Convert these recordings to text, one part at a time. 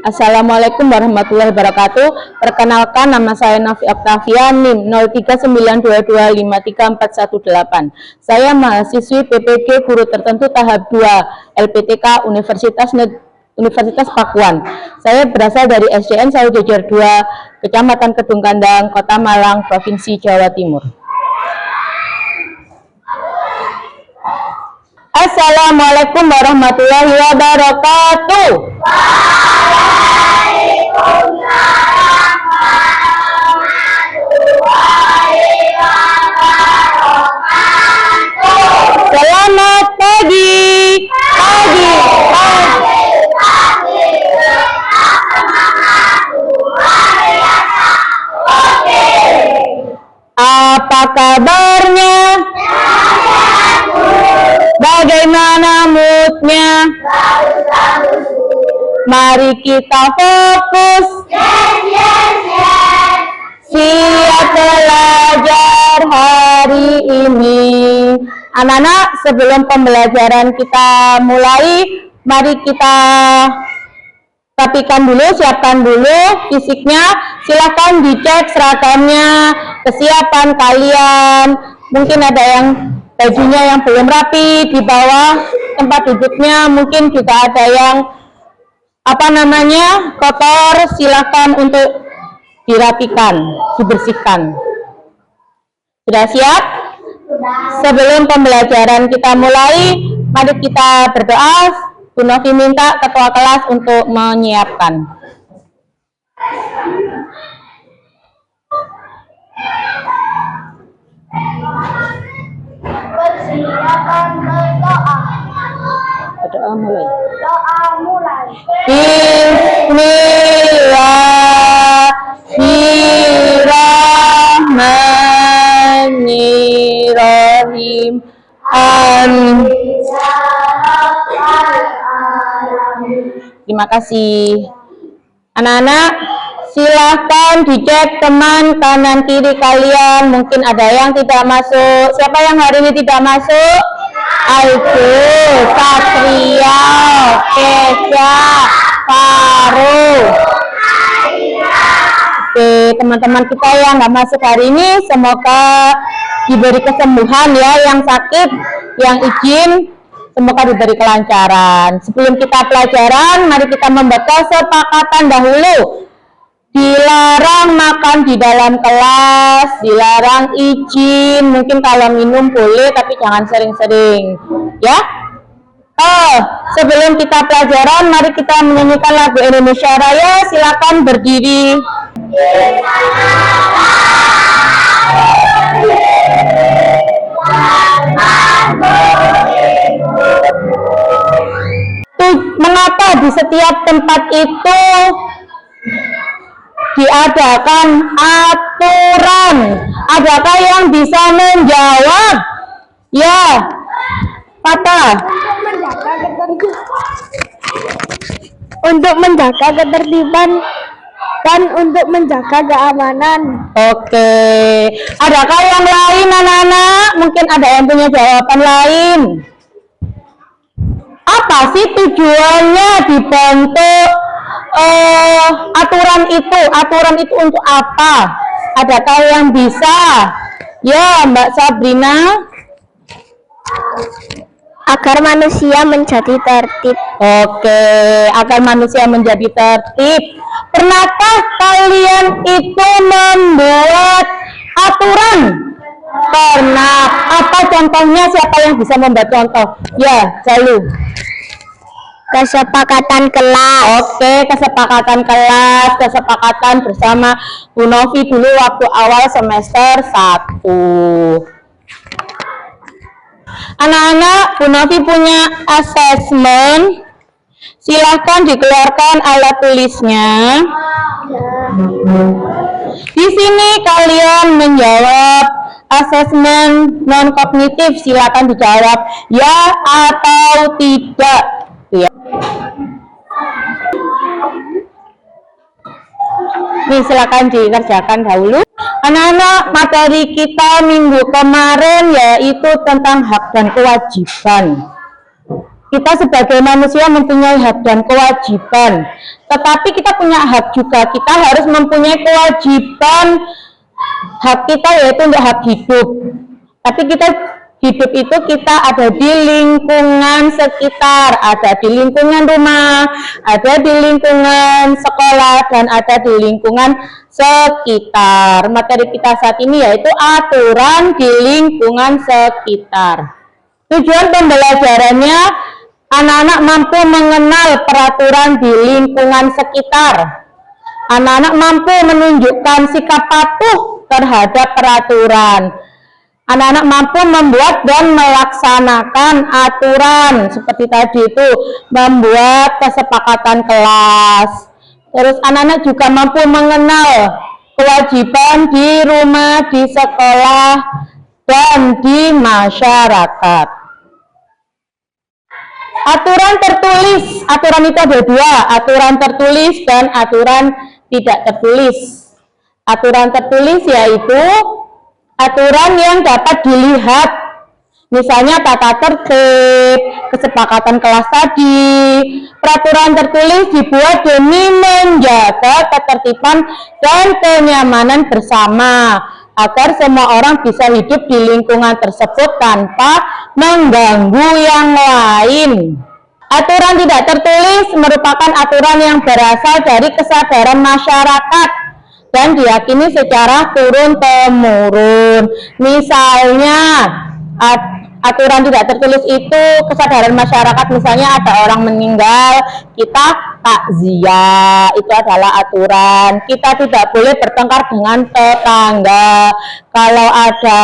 Assalamualaikum warahmatullahi wabarakatuh. Perkenalkan, nama saya Nafi Octavia, NIM 0392253418. Saya mahasiswi PPG Guru Tertentu Tahap 2 LPTK Universitas Pakuan. Saya berasal dari SDN Saujejer 2, Kecamatan Kedung Kandang, Kota Malang, Provinsi Jawa Timur. Assalamualaikum warahmatullahi wabarakatuh. Selamat pagi. Apa kabarnya? Bagaimana moodnya? Mari kita fokus. Siap belajar hari ini. Anak-anak, sebelum pembelajaran kita mulai, mari kita rapikan dulu, siapkan dulu fisiknya. Silahkan dicek seragamnya, kesiapan kalian. Mungkin ada yang bajunya yang belum rapi di bawah tempat duduknya, mungkin juga ada yang kotor. Silahkan untuk dirapikan, dibersihkan. Sudah siap? Sebelum pembelajaran kita mulai, mari kita berdoa. Bu Novi minta ketua kelas untuk menyiapkan. Persilakan berdoa. Berdoa mulai. Doa mulai. Bismillahirrahmanirrahim. Amin. Terima kasih. Anak-anak, silahkan dicek teman kanan kiri kalian. Mungkin ada yang tidak masuk. Siapa yang hari ini tidak masuk? Aiko, Satria, Kesha, Faru. Oke, teman-teman kita yang nggak masuk hari ini, semoga diberi kesembuhan ya. Yang sakit, yang izin, semoga diberi kelancaran. Sebelum kita pelajaran, mari kita membaca sepakatan dahulu. Dilarang makan di dalam kelas, dilarang izin, mungkin kalau minum boleh tapi jangan sering-sering ya. Sebelum kita pelajaran, mari kita menyanyikan lagu Indonesia Raya. Silakan berdiri. Mengapa di setiap tempat itu diadakan aturan? Adakah yang bisa menjawab? Ya, Papa. Untuk menjaga ketertiban dan untuk menjaga keamanan. Oke. Adakah yang lain, anak-anak? Mungkin ada yang punya jawaban lain. Apa sih tujuannya dibentuk aturan itu? Aturan itu untuk apa? Adakah yang bisa? Ya, Mbak Sabrina. Agar manusia menjadi tertib. Oke, agar manusia menjadi tertib. Pernahkah kalian itu membuat aturan? Pernah. Apa contohnya? Siapa yang bisa membuat contoh? Ya, Jalu. Kesepakatan kelas. Oke, kesepakatan kelas, kesepakatan bersama Bu Novi dulu waktu awal semester 1. Anak-anak, Bu Novi punya asesmen. Silahkan dikeluarkan alat tulisnya. Di sini kalian menjawab asesmen non kognitif. Silakan dijawab ya atau tidak. Ya. Nih, silakan dikerjakan dahulu. Anak-anak, materi kita minggu kemarin yaitu tentang hak dan kewajiban. Kita sebagai manusia mempunyai hak dan kewajiban, tetapi kita punya hak juga. Kita harus mempunyai kewajiban. Hak kita yaitu untuk hak hidup. Tapi kita hidup itu kita ada di lingkungan sekitar, ada di lingkungan rumah, ada di lingkungan sekolah, dan ada di lingkungan sekitar. Materi kita saat ini yaitu aturan di lingkungan sekitar. Tujuan pembelajarannya, anak-anak mampu mengenal peraturan di lingkungan sekitar. Anak-anak mampu menunjukkan sikap patuh terhadap peraturan. Anak-anak mampu membuat dan melaksanakan aturan seperti tadi itu, membuat kesepakatan kelas. Terus anak-anak juga mampu mengenal kewajiban di rumah, di sekolah, dan di masyarakat. Aturan tertulis, aturan itu ada dua, aturan tertulis dan aturan tidak tertulis. Aturan tertulis yaitu aturan yang dapat dilihat, misalnya tata tertib, kesepakatan kelas tadi. Peraturan tertulis dibuat demi menjaga ketertiban dan kenyamanan bersama, agar semua orang bisa hidup di lingkungan tersebut tanpa mengganggu yang lain. Aturan tidak tertulis merupakan aturan yang berasal dari kesadaran masyarakat dan diyakini secara turun-temurun. Misalnya, aturan tidak tertulis itu kesadaran masyarakat, misalnya ada orang meninggal, kita takziah, itu adalah aturan. Kita tidak boleh bertengkar dengan tetangga. Kalau ada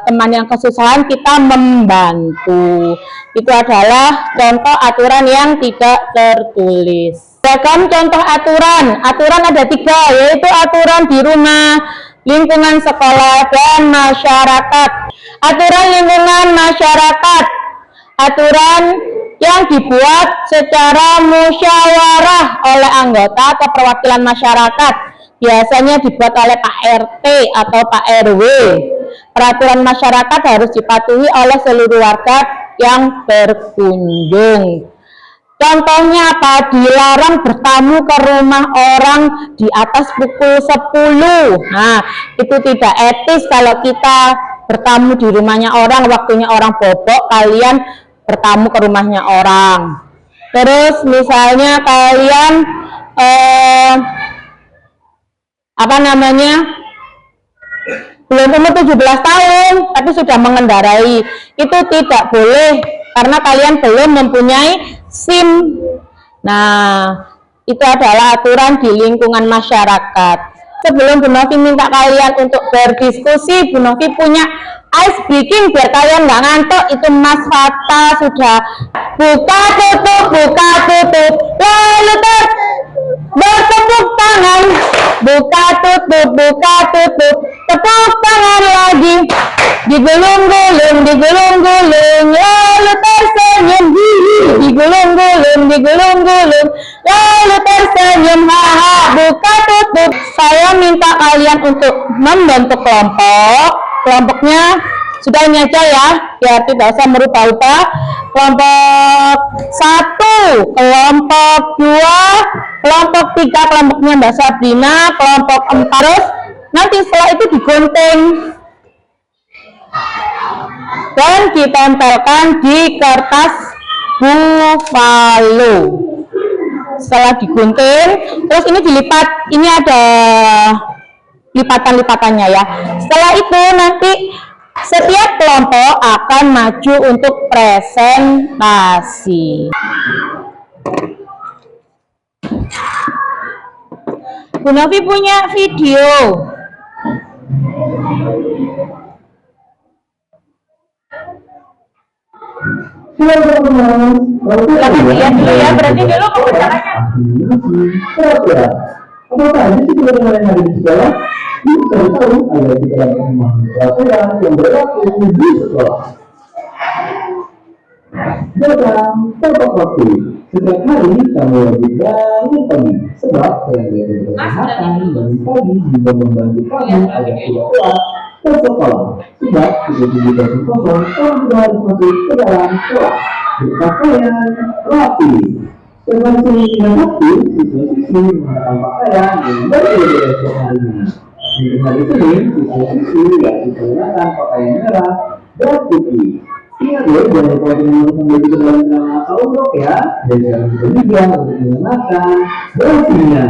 teman yang kesusahan, kita membantu. Itu adalah contoh aturan yang tidak tertulis. Beragam contoh aturan. Aturan ada 3, yaitu aturan di rumah, lingkungan sekolah, dan masyarakat. Aturan lingkungan masyarakat, aturan yang dibuat secara musyawarah oleh anggota atau perwakilan masyarakat, biasanya dibuat oleh Pak RT atau Pak RW. Peraturan masyarakat harus dipatuhi oleh seluruh warga yang berkunjung. Contohnya apa? Dilarang bertamu ke rumah orang di atas pukul 10. Nah, itu tidak etis kalau kita bertamu di rumahnya orang, waktunya orang bobok, kalian bertamu ke rumahnya orang. Terus misalnya kalian belum umur 17 tahun tapi sudah mengendarai, itu tidak boleh karena kalian belum mempunyai SIM. Nah, itu adalah aturan di lingkungan masyarakat. Sebelum Bu Novi minta kalian untuk berdiskusi, Bu Novi punya ice breaking biar kalian nggak ngantuk. Itu Mas Fata sudah buka tutup, lalu bertepuk tangan, buka tutup, tepuk tangan lagi, digulung-gulung, lalu tersenyum, digulung-gulung, lalu tersenyum, haha, buka tutup. Saya minta kalian untuk membentuk kelompok. Kelompoknya sudah ini aja ya, biar tidak usah merubah-ubah. Kelompok 1, kelompok 2, kelompok 3, kelompoknya Mbak Sabrina, kelompok 4. Terus nanti setelah itu digunting dan ditempelkan di kertas buffalo. Setelah digunting, terus ini dilipat, ini ada lipatan-lipatannya ya. Setelah itu nanti setiap kelompok akan maju untuk presentasi. Bu Novi punya video. Lagi lihat dulu ya, berarti dulu pembicaranya. Apakah ini sebenarnya yang ada di sekolah? Kita tahu ada di dalam peraturan yang berlaku di sekolah. Dalam tempat waktu, setiap hari kamu wajib bangun pagi, sebab tenaga kesehatan bangun pagi juga membantu kamu agar tidak kuat bersekolah. Sudah pukul 7.00, orang sudah harus masuk ke dalam kelas berpakaian rapi. Seperti yang waktu, siswa-siswi mengenakan pakaian yang berbeda setiap harinya. Untuk hari Senin, siswa-siswi yang menggunakan pakaian merah dan putih. Ingat ya, jangan lupa untuk memiliki dalam celana atau rok ya, dan jangan lupa untuk mengenakan dasinya.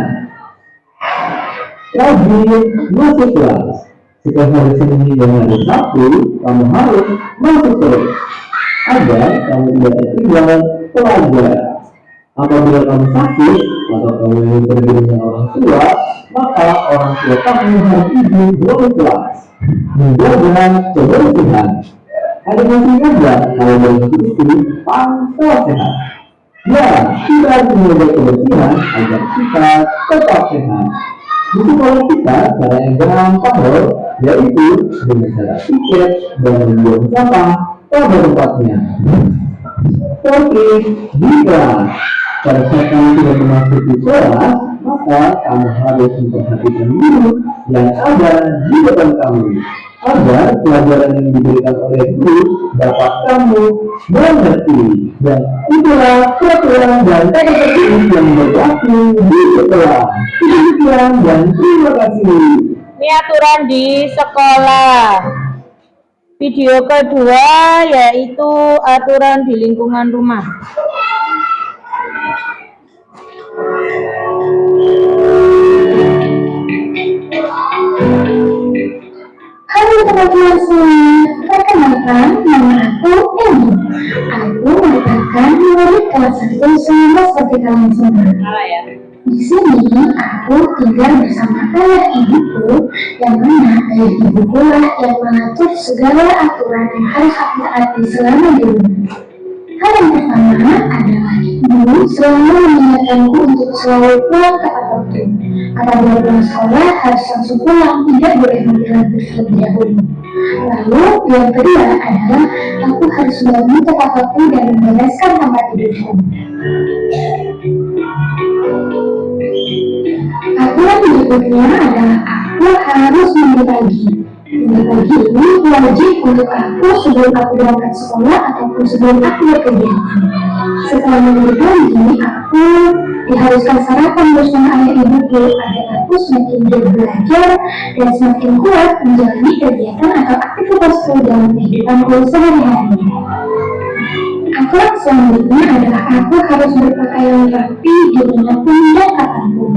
Rajin masuk kelas. Setiap hari Senin dan hari Sabtu, kamu harus masuk terus agar kamu tidak tertinggal pelajaran. Apabila kamu sakit atau kamu ingin pergi dengan orang tua, maka orang tua kamu harus izin dari kelas menjaga kebersihan. Ada masih ada kalau bersih pantau sehat. Ya, kita harus menjaga kebersihan agar kita tetap sehat. Untuk kalau kita cara yang gampang loh, yaitu dengan cara tiket dan membuang sampah pada tempatnya. Oke, jika pada saat kamu sudah memasuki kelas, maka kamu harus memperhatikan guru yang ada di depan kamu agar pelajaran yang diberikan oleh guru dapat kamu mengerti. Dan itulah peraturan dan teknik yang berlaku di sekolah. Sekian dan terima kasih. Ini aturan di sekolah. Video kedua yaitu aturan di lingkungan rumah. Halo teman-teman semua, perkenalkan nama aku Emi. Aku merupakan murid kelas 1 sama seperti kalian semua. Di sini aku tinggal bersama ayah ibuku, yang mana ayah ibuku lah yang mengatur segala aturan yang harus aku taati selama di rumah. Hal yang pertama adalah ibu selalu mengingatkanku untuk selalu pulang tepat waktu. Apabila pulang sekolah harus langsung pulang, tidak boleh menunggu terlebih dahulu. Lalu yang kedua adalah aku harus bangun tepat waktu dan membereskan tempat tidurku. Aturan berikutnya adalah aku harus mandi pagi. Mandi pagi ini wajib untuk aku sebelum aku berangkat sekolah ataupun sebelum aku berkegiatan. Setelah mandi pagi, aku diharuskan sarapan bersama ayah ibuku agar aku semakin giat belajar dan semakin kuat menjalani kegiatan atau aktivitasku dalam kehidupanku sehari-hari. Aturan selanjutnya adalah aku harus berpakaian rapi dimanapun dan kapanpun.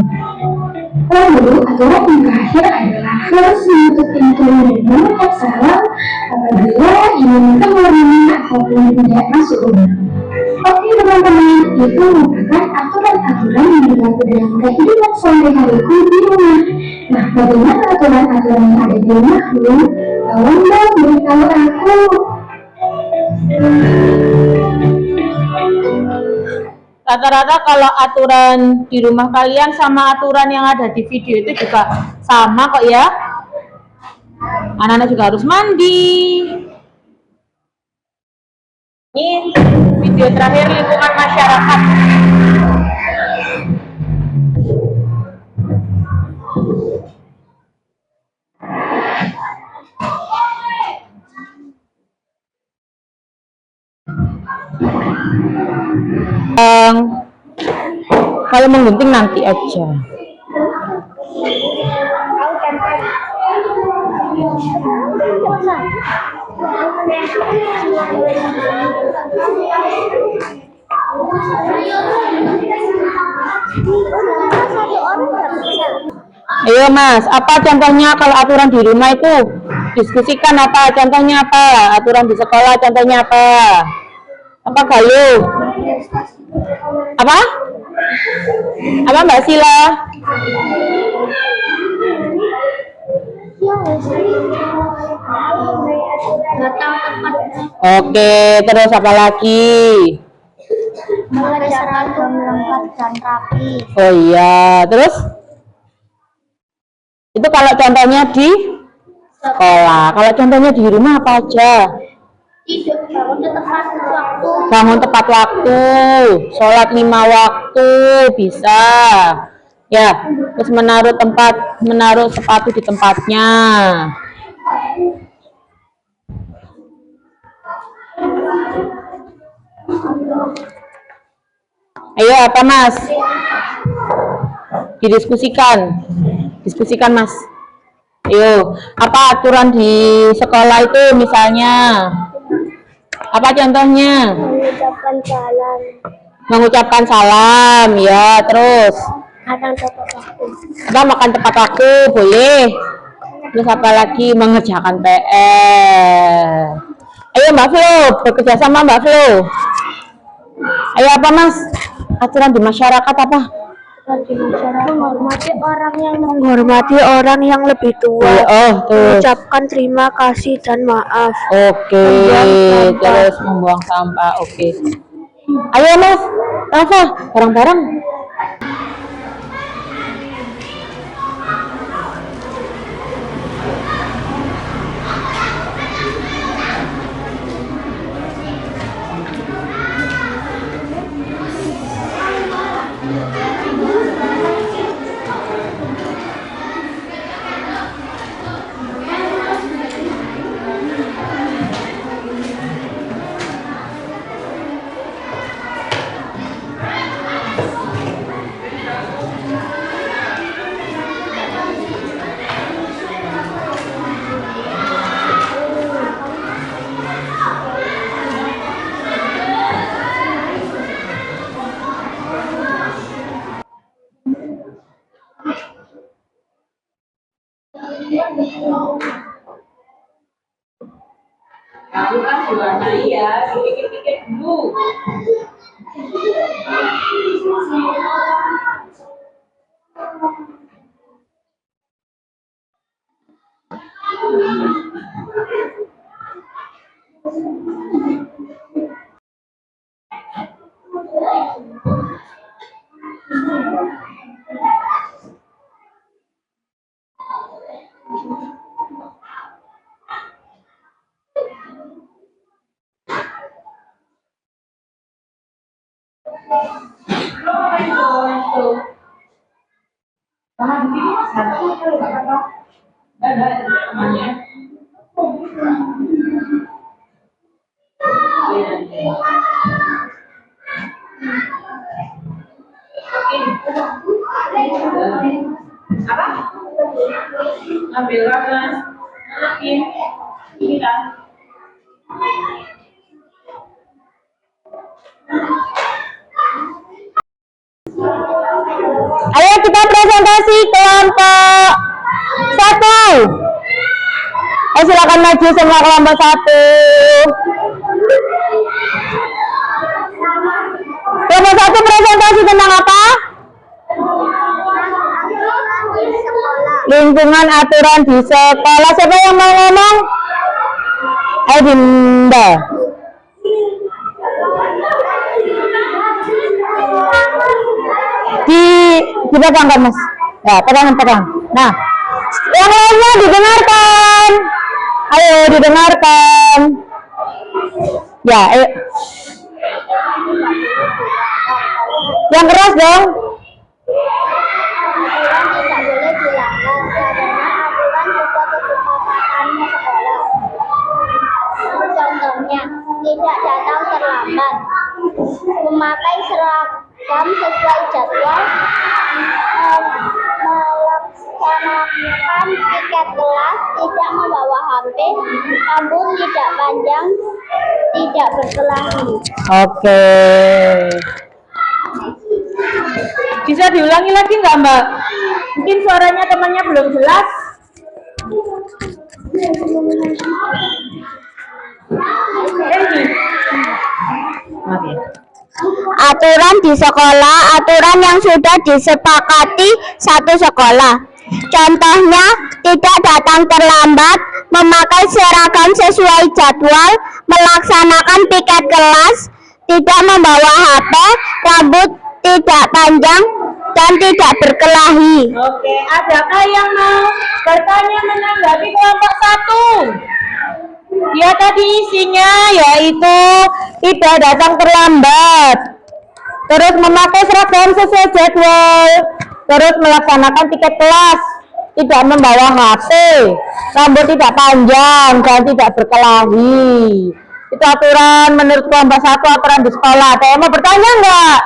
Lalu aturan yang terakhir adalah harus menutup pintu dan mengucap salam apabila ingin keluar rumah ataupun tidak masuk rumah. Oke teman-teman, itu merupakan aturan-aturan yang berlaku dalam kehidupan sehari-hariku di rumah. Nah, bagaimana aturan-aturan yang ada di rumahku? Tolong dong beritahu aku. Rata-rata kalau aturan di rumah kalian sama aturan yang ada di video itu juga sama kok ya. Anak-anak juga harus mandi. Ini video terakhir lingkungan masyarakat. Kalau menggunting nanti aja. Ayo Mas, apa contohnya kalau aturan di rumah itu? Diskusikan apa contohnya apa? Aturan di sekolah contohnya apa? Apa Galuh? Apa? Apa Mbak Sila? Oke, terus apa lagi? Mengajar seragam lengkap dan rapi. Oh iya, terus? Itu kalau contohnya di sekolah. Kalau contohnya di rumah apa aja? Tidur bangun tepat waktu. Bangun tepat waktu, sholat 5 waktu bisa. Ya, terus menaruh sepatu di tempatnya. Ayo, apa Mas? Didiskusikan. Diskusikan Mas. Ayo, apa aturan di sekolah itu misalnya? Apa contohnya? Mengucapkan salam. Mengucapkan salam, ya, terus Makan tepat waktu. apa, makan tepat waktu, boleh. Terus apa lagi? Mengerjakan PR. Ayo Mbak Flo, bekerja sama Mbak Flo. Ayo apa Mas? Aturan di masyarakat apa? Di masyarakat menghormati orang yang lebih tua. Oh, terus. Mengucapkan terima kasih dan maaf. Oke, terus membuang sampah. Oke. Ayo Mas, Rafa, bareng-bareng. Kamu kan diwarnai ya, dipikir-pikir dulu. Tahan di sini satu kalau nggak apa-apa. Ada temannya. Apa? Ambil warna. Ini kan. Ayo kita presentasi kelompok 1. Ayo silakan maju semua kelompok 1. Kelompok 1 presentasi tentang apa? Lingkungan aturan di sekolah. Siapa yang mau ngomong? Ayo Dinda. Dipegang kan Mas? Ya, pegang. Nah, yang lainnya didengarkan. Ayo didengarkan. Ya, ayo. Yang keras dong. Tidak boleh dilanggar karena aturan juga kesepakatannya sekolah. Contohnya, tidak datang terlambat, memakai seragam sesuai jadwal, melaksanakan tiket kelas, tidak membawa HP, rambut tidak panjang, tidak berkelahi. Oke. Bisa diulangi lagi nggak Mbak? Mungkin suaranya temannya belum jelas. Aturan di sekolah, aturan yang sudah disepakati satu sekolah. Contohnya, tidak datang terlambat, memakai seragam sesuai jadwal, melaksanakan piket kelas, tidak membawa HP, rambut tidak panjang, dan tidak berkelahi. Oke, adakah yang mau bertanya menanggapi kelompok 1? Dia tadi isinya yaitu tidak datang terlambat, terus memakai seragam sesuai jadwal, terus melaksanakan tiket kelas, tidak membawa HP, rambut tidak panjang, dan tidak berkelahi. Itu aturan menurut kelompok 1, aturan di sekolah. Ada yang mau bertanya nggak?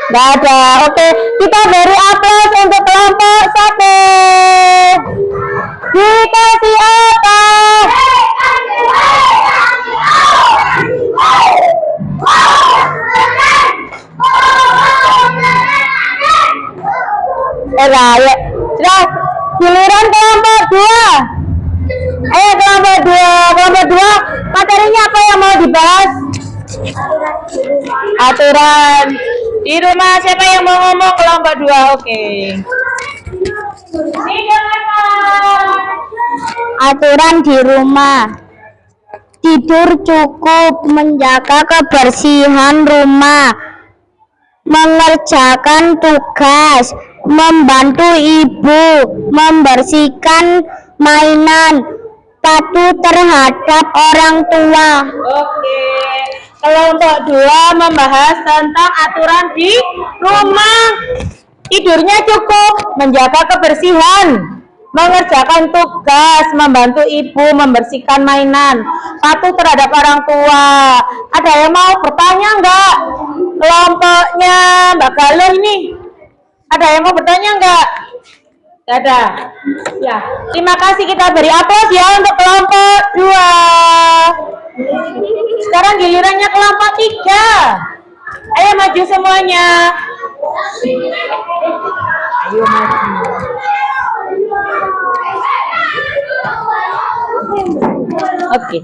Nggak ada. Oke, kita beri aplaus untuk kelompok 1. Dikasih apa? Ya. Sudah, giliran kelompok 2. Ayo kelompok 2, materinya apa yang mau dibahas? Aturan di rumah. Siapa yang mau ngomong kelompok 2? Oke. Aturan di rumah. Tidur cukup, menjaga kebersihan rumah, mengerjakan tugas, membantu ibu, membersihkan mainan, patuh terhadap orang tua. Oke. Kelompok 2 membahas tentang aturan di rumah. Tidurnya cukup, menjaga kebersihan, mengerjakan tugas, membantu ibu, membersihkan mainan, patuh terhadap orang tua. Ada yang mau bertanya enggak? Kelompoknya Mbak Galuh ini. Ada yang mau bertanya enggak? Enggak ada. Ya, terima kasih, kita beri aplaus ya untuk kelompok 2. Sekarang gilirannya kelompok 3. Ayo maju semuanya. Ayo maju. Oke.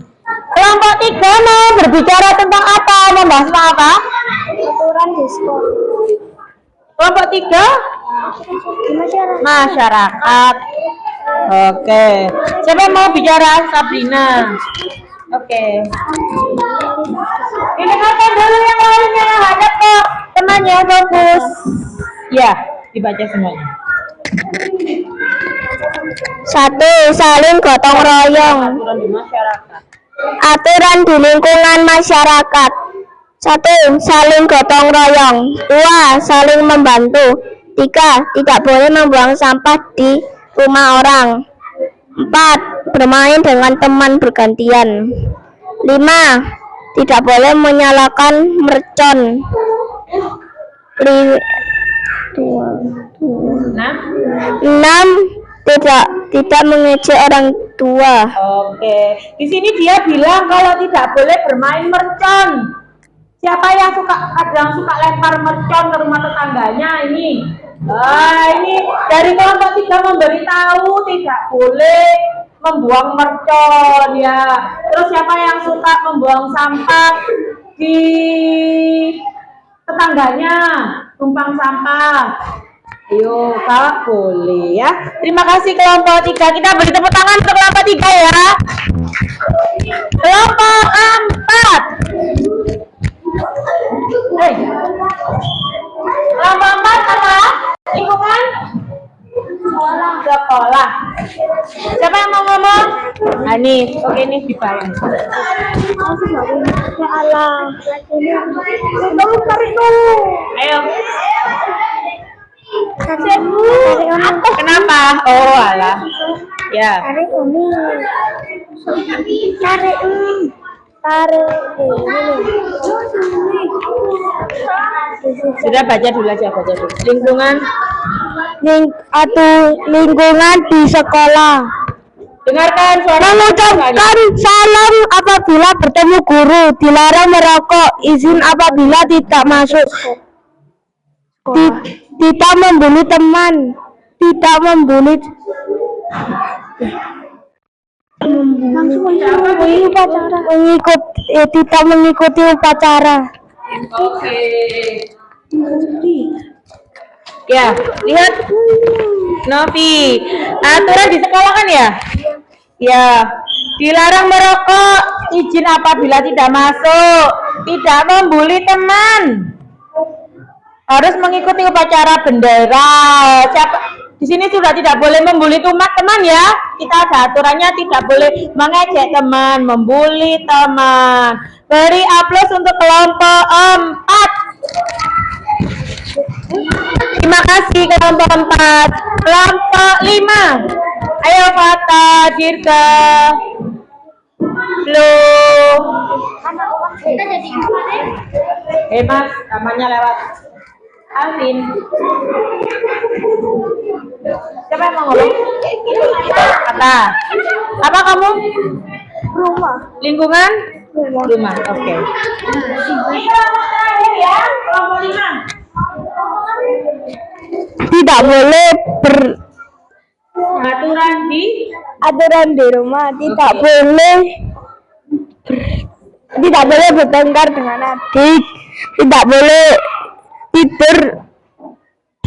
Kelompok 3 mau berbicara tentang apa? Membahas tentang apa? Aturan di sekolah. Kelompok 3? Masyarakat. Oke. Siapa yang mau bicara? Sabrina. Oke. Ini dengarkan dulu yang lainnya. Hadap kok temannya, fokus. Ya, dibaca semuanya. 1. Saling gotong royong. Aturan di masyarakat. Aturan di lingkungan masyarakat. 1. Saling gotong royong. 2. Saling membantu. 3. Tidak boleh membuang sampah di rumah orang. 4. Bermain dengan teman bergantian. 5. Tidak boleh menyalakan mercon. 6. Tidak mengejek orang tua. Oke. Di sini dia bilang kalau tidak boleh bermain mercon. Siapa yang kadang suka lempar mercon ke rumah tetangganya ini? Ini dari kelompok 3 memberitahu tidak boleh membuang mercon ya. Terus siapa yang suka membuang sampah di tetangganya, tumpang sampah? Ayo Kak, boleh ya. Terima kasih kelompok 3. Kita beri tepuk tangan untuk kelompok 3 ya. Kelompok 4. Kelompok 4 apa? Lingkungan sekolah. Siapa yang mau ngomong? Anis. Oke, ini dibayang. Ayo. Kenapa? Oh, alah. Ya. Sudah baca dulu aja, baca dulu. Lingkungan lingkungan di sekolah. Dengarkan suara. Mengucapkan salam apabila bertemu guru, dilarang merokok, izin apabila tidak masuk. Tidak membuli teman, tidak membuli tidak mengikuti upacara. Oke. Ya, lihat Novi. Aturan di sekolah kan ya? Ya, dilarang merokok, izin apabila tidak masuk, tidak membuli teman, harus mengikuti upacara bendera. Di sini sudah tidak boleh membuli teman ya. Kita ada aturannya, tidak boleh mengejek teman, membuli teman. Beri aplaus untuk kelompok 4. Terima kasih kelompok 4. Kelompok 5. Ayo Fata, Dirga. Flo. Mas, namanya lewat Alvin. Siapa yang mau ngomong? Kata. Apa kamu? Rumah. Lingkungan? Rumah. Oke. Ya, kelompok 5. Tidak boleh Aturan di rumah, tidak boleh bertengkar dengan adik, tidak boleh tidur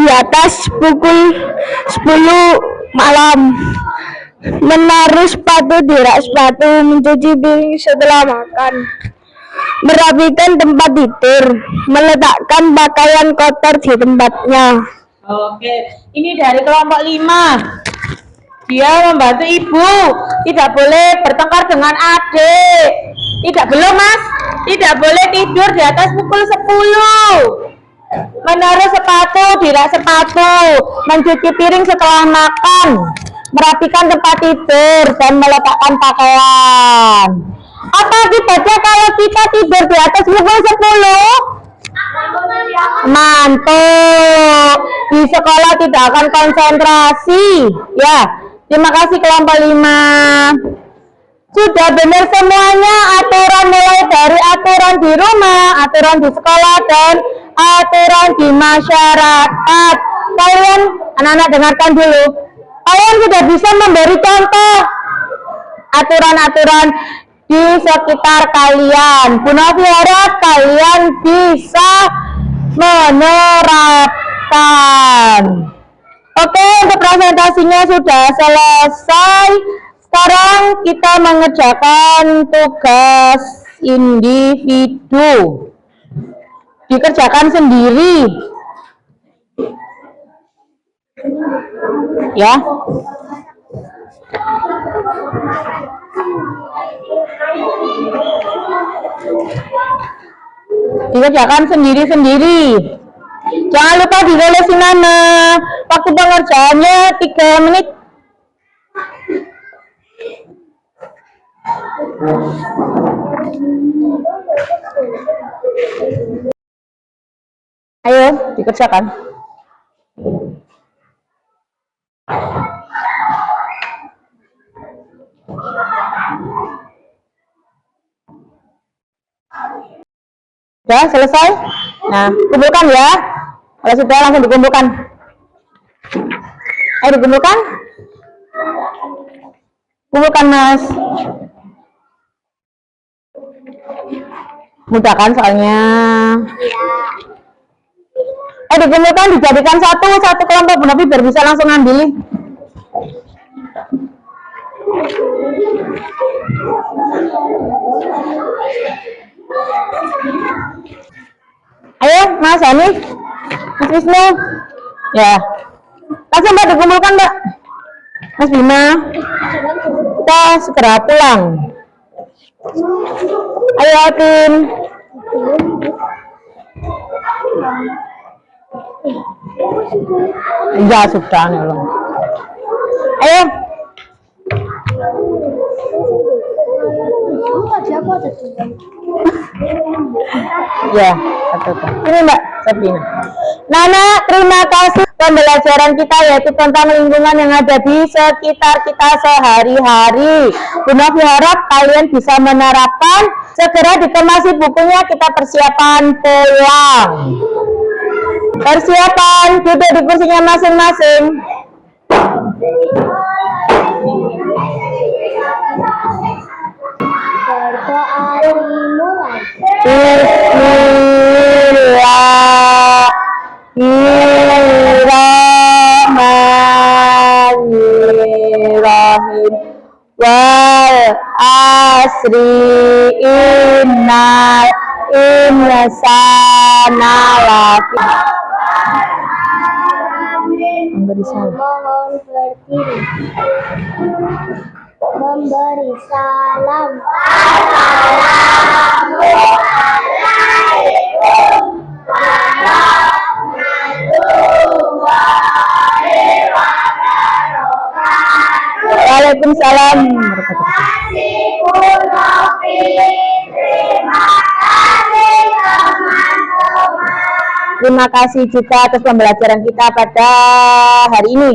di atas pukul 10 malam, menaruh sepatu di rak sepatu, mencuci piring setelah makan, merapikan tempat tidur, meletakkan pakaian kotor di tempatnya. Oke, ini dari kelompok 5. Dia membantu ibu. Tidak boleh bertengkar dengan adik. Belum mas. Tidak boleh tidur di atas pukul 10. Menaruh sepatu di rak sepatu. Mencuci piring setelah makan. Merapikan tempat tidur dan meletakkan pakaian. Apa akibatnya kalau kita tidur di atas pukul 10? Mantuk. Di sekolah tidak akan konsentrasi. Ya. Terima kasih kelompok 5. Sudah benar semuanya aturan, mulai dari aturan di rumah, aturan di sekolah, dan aturan di masyarakat. Kalian, anak-anak dengarkan dulu. Kalian sudah bisa memberi contoh aturan-aturan di sekitar kalian. Bu Novi harap kalian bisa menerapkan. Oke, untuk presentasinya sudah selesai. Sekarang kita mengerjakan tugas individu. Dikerjakan sendiri. Ya. Dikerjakan sendiri-sendiri. Jangan lupa ditulis nama. Waktu pengerjaannya 3 menit. Ayo, dikerjakan. Ya, selesai. Nah, kumpulkan ya. Kalau sudah langsung dikumpulkan. Ayo dikumpulkan. Kumpulkan mas. Mudah kan soalnya. Ayo dikumpulkan, dijadikan satu kelompok Bu Novi biar bisa langsung ngambilin. Ayo Mas Hanif, Mas Wisnu, ya langsung Mbak dikumpulkan Mbak. Mas Bima, kita segera pulang. Ayo Alvin. Ya sudah nih loh. Ayo. Ya, betul. Ini Mbak Sabrina. Nana, terima kasih. Pembelajaran kita yaitu tentang lingkungan yang ada di sekitar kita sehari-hari. Bu Novi harap kalian bisa menerapkan. Segera dikemasi bukunya, kita persiapan pulang. Persiapan, duduk di kursinya masing-masing. Berdoa dimulai. Bismillahirrahmanirrahim. Wal asri innal insana lafi. Mohon berdiri. Memberi salam. Assalamualaikum warahmatullahi Waalaikumsalam. Terima kasih juga atas pembelajaran kita pada hari ini.